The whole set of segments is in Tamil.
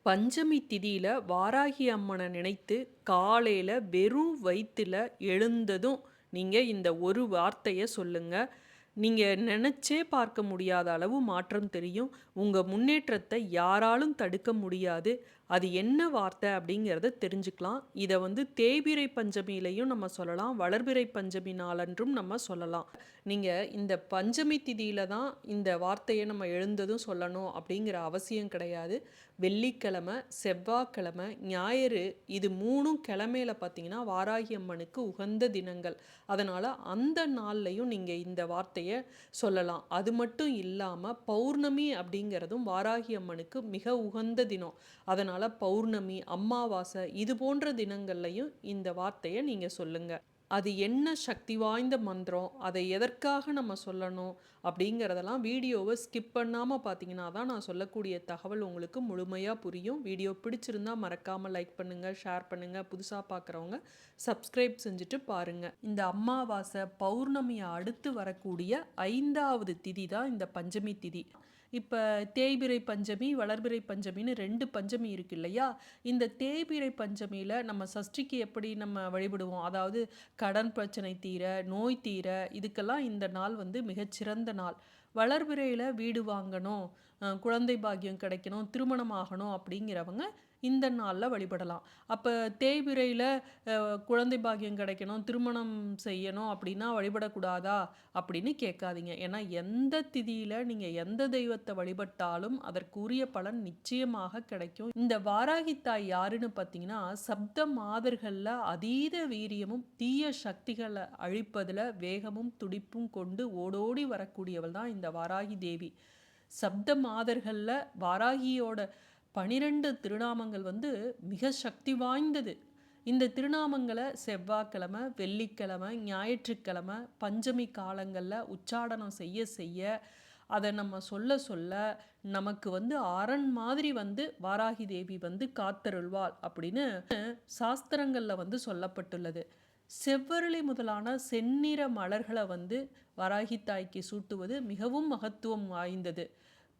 பஞ்சமி திதியில வாராகி அம்மனை நினைத்து காலையில வெறும் வயித்துல எழுந்ததும் நீங்க இந்த ஒரு வார்த்தைய சொல்லுங்க. நீங்க நினைச்சே பார்க்க முடியாத அளவு மாற்றம் தெரியும். உங்க முன்னேற்றத்தை யாராலும் தடுக்க முடியாது. அது என்ன வார்த்தை அப்படிங்கிறத தெரிஞ்சுக்கலாம். இத தேய்பிறை பஞ்சமியிலயும் நம்ம சொல்லலாம். வளர்பிறை பஞ்சமி நாளன்றும் நம்ம சொல்லலாம். நீங்க இந்த பஞ்சமி திதியில தான் இந்த வார்த்தைய நம்ம எழுந்ததும் சொல்லணும் அப்படிங்கிற அவசியம் கிடையாது. வெள்ளிக்கிழமை, செவ்வாய்க்கிழமை, ஞாயிறு இது 3ம் கிழமையில பார்த்தீங்கன்னா, வாராகி அம்மனுக்கு உகந்த தினங்கள். அதனால அந்த நாள்லயும் நீங்க இந்த வார்த்தைய சொல்லலாம். அது மட்டும் இல்லாம பௌர்ணமி அப்படிங்கிறதும் வாராகி அம்மனுக்கு மிக உகந்த தினம். அதனால பௌர்ணமி, அமாவாசை இது போன்ற தினங்கள்லயும் இந்த வார்த்தைய நீங்க சொல்லுங்க. அது என்ன சக்தி வாய்ந்த மந்திரம், அதை எதற்காக நம்ம சொல்லணும் அப்படிங்கிறதெல்லாம் வீடியோவை ஸ்கிப் பண்ணாமல் பார்த்தீங்கன்னா தான் நான் சொல்லக்கூடிய தகவல் உங்களுக்கு முழுமையாக புரியும். வீடியோ பிடிச்சிருந்தா மறக்காமல் லைக் பண்ணுங்கள், ஷேர் பண்ணுங்கள். புதுசாக பார்க்குறவங்க சப்ஸ்கிரைப் செஞ்சுட்டு பாருங்கள். இந்த அமாவாசை பௌர்ணமியை அடுத்து வரக்கூடிய 5வது திதி தான் இந்த பஞ்சமி திதி. இப்போ தேய்பிறை பஞ்சமி, வளர்பிறை பஞ்சமின்னு 2 பஞ்சமி இருக்கு இல்லையா? இந்த தேய்பிறை பஞ்சமியில் நம்ம சஷ்டிக்கு எப்படி நம்ம வழிபடுவோம், அதாவது கடன் பிரச்சனை தீர, நோய் தீர, இதுக்கெல்லாம் இந்த நாள் மிகச்சிறந்த நாள். வளர்பிறையில் வீடு வாங்கணும், குழந்தை பாக்கியம் கிடைக்கணும், திருமணம் ஆகணும் அப்படிங்கிறவங்க இந்த நாளில் வழிபடலாம். அப்போ தேய்பிறையில் குழந்தை பாக்கியம் கிடைக்கணும், திருமணம் செய்யணும் அப்படின்னா வழிபடக்கூடாதா அப்படின்னு கேட்காதீங்க. ஏன்னா எந்த திதியில் நீங்கள் எந்த தெய்வத்தை வழிபட்டாலும் அதற்குரிய பலன் நிச்சயமாக கிடைக்கும். இந்த வாராகி தாய் யாருன்னு பார்த்தீங்கன்னா, சப்த மாதர்களில் அதீத வீரியமும் தீய சக்திகளை அழிப்பதில் வேகமும் துடிப்பும் கொண்டு ஓடோடி வரக்கூடியவள் தான் இந்த வாராகி தேவி. சப்த மாதர்களில் வாராகியோட 12 திருநாமங்கள் மிக சக்தி வாய்ந்தது. இந்த திருநாமங்களை செவ்வாய்க்கிழமை, வெள்ளிக்கிழமை, ஞாயிற்றுக்கிழமை, பஞ்சமி காலங்களில் உச்சாடனம் செய்ய செய்ய அதை நம்ம சொல்ல சொல்ல நமக்கு அரண் மாதிரி வாராகி தேவி காத்தருள்வாள் அப்படின்னு சாஸ்திரங்களில் சொல்லப்பட்டுள்ளது. செவ்வரளி முதலான செந்நிற மலர்களை வாராகி தாய்க்கு சூட்டுவது மிகவும் மகத்துவம் வாய்ந்தது.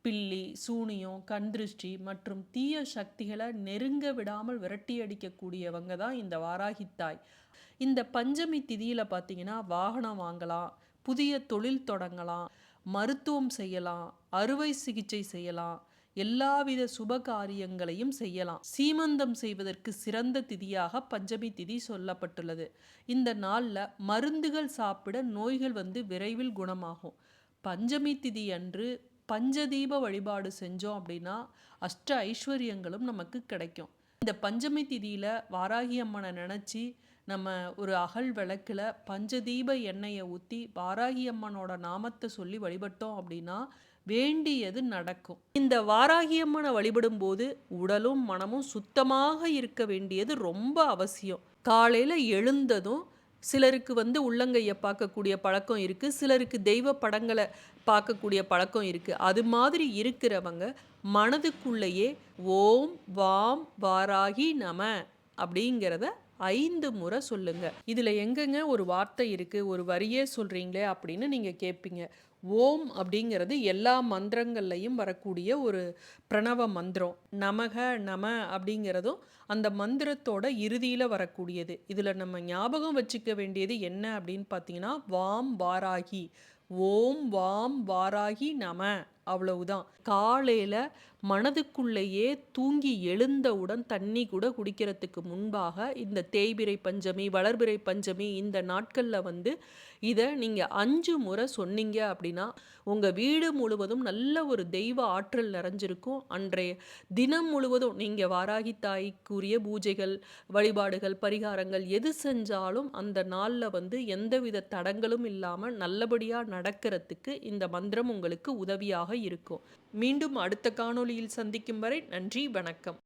பில்லி, சூனியம், கண்திருஷ்டி மற்றும் தீய சக்திகளை நெருங்க விடாமல் விரட்டி அடிக்கக்கூடியவங்க தான் இந்த வாராகித்தாய். இந்த பஞ்சமி திதியில் பார்த்தீங்கன்னா, வாகனம் வாங்கலாம், புதிய தொழில் தொடங்கலாம், மருத்துவம் செய்யலாம், அறுவை சிகிச்சை செய்யலாம், எல்லாவித சுப காரியங்களையும் செய்யலாம். சீமந்தம் செய்வதற்கு சிறந்த திதியாக பஞ்சமி திதி சொல்லப்பட்டுள்ளது. இந்த நாளில் மருந்துகள் சாப்பிட நோய்கள் விரைவில் குணமாகும். பஞ்சமி திதி அன்று பஞ்சதீப வழிபாடு செஞ்சோம் அப்படின்னா அஷ்ட ஐஸ்வர்யங்களும் நமக்கு கிடைக்கும். இந்த பஞ்சமி திதியில் வாராகி அம்மனை நினச்சி நம்ம ஒரு அகல் விளக்கில் பஞ்சதீப எண்ணெயை ஊற்றி வாராகி அம்மனோட நாமத்தை சொல்லி வழிபட்டோம் அப்படின்னா வேண்டியது நடக்கும். இந்த வாராகி அம்மனை வழிபடும் போது உடலும் மனமும் சுத்தமாக இருக்க வேண்டியது ரொம்ப அவசியம். காலையில் எழுந்ததும் சிலருக்கு உள்ளங்கையை பார்க்கக்கூடிய பழக்கம் இருக்குது, சிலருக்கு தெய்வ படங்களை பார்க்கக்கூடிய பழக்கம் இருக்குது. அது மாதிரி இருக்கிறவங்க மனதுக்குள்ளேயே ஓம் வாம் வாராகி நம அப்படிங்கிறத 5 முறை சொல்லுங்க. இதில் எங்கெங்க ஒரு வார்த்தை இருக்குது, ஒரு வரியே சொல்கிறீங்களே அப்படின்னு நீங்கள் கேட்பீங்க. ஓம் அப்படிங்கிறது எல்லா மந்திரங்கள்லையும் வரக்கூடிய ஒரு பிரணவ மந்திரம். நமக நம அப்படிங்கிறதும் அந்த மந்திரத்தோட இறுதியில் வரக்கூடியது. இதில் நம்ம ஞாபகம் வச்சுக்க வேண்டியது என்ன அப்படின்னு பார்த்தீங்கன்னா, வாம் வாராகி, ஓம் வாம் வாராகி நம, அவ்வளவுதான். காலையில் மனதுக்குள்ளேயே தூங்கி எழுந்தவுடன் தண்ணி கூட குடிக்கிறதுக்கு முன்பாக இந்த தேய்பிறை பஞ்சமி, வளர்பிறை பஞ்சமி இந்த நாட்களில் இதை நீங்கள் 5 முறை சொன்னீங்க அப்படின்னா உங்கள் வீடு முழுவதும் நல்ல ஒரு தெய்வ ஆற்றல் நிறைஞ்சிருக்கும். அன்றைய தினம் முழுவதும் நீங்கள் வாராகி தாய்க்குரிய பூஜைகள், வழிபாடுகள், பரிகாரங்கள் எது செஞ்சாலும் அந்த நாளில் எந்தவித தடங்களும் இல்லாமல் நல்லபடியாக நடக்கிறதுக்கு இந்த மந்திரம் உங்களுக்கு உதவியாக இருக்கும். மீண்டும் அடுத்த காணொளியில் சந்திக்கும் வரை நன்றி, வணக்கம்.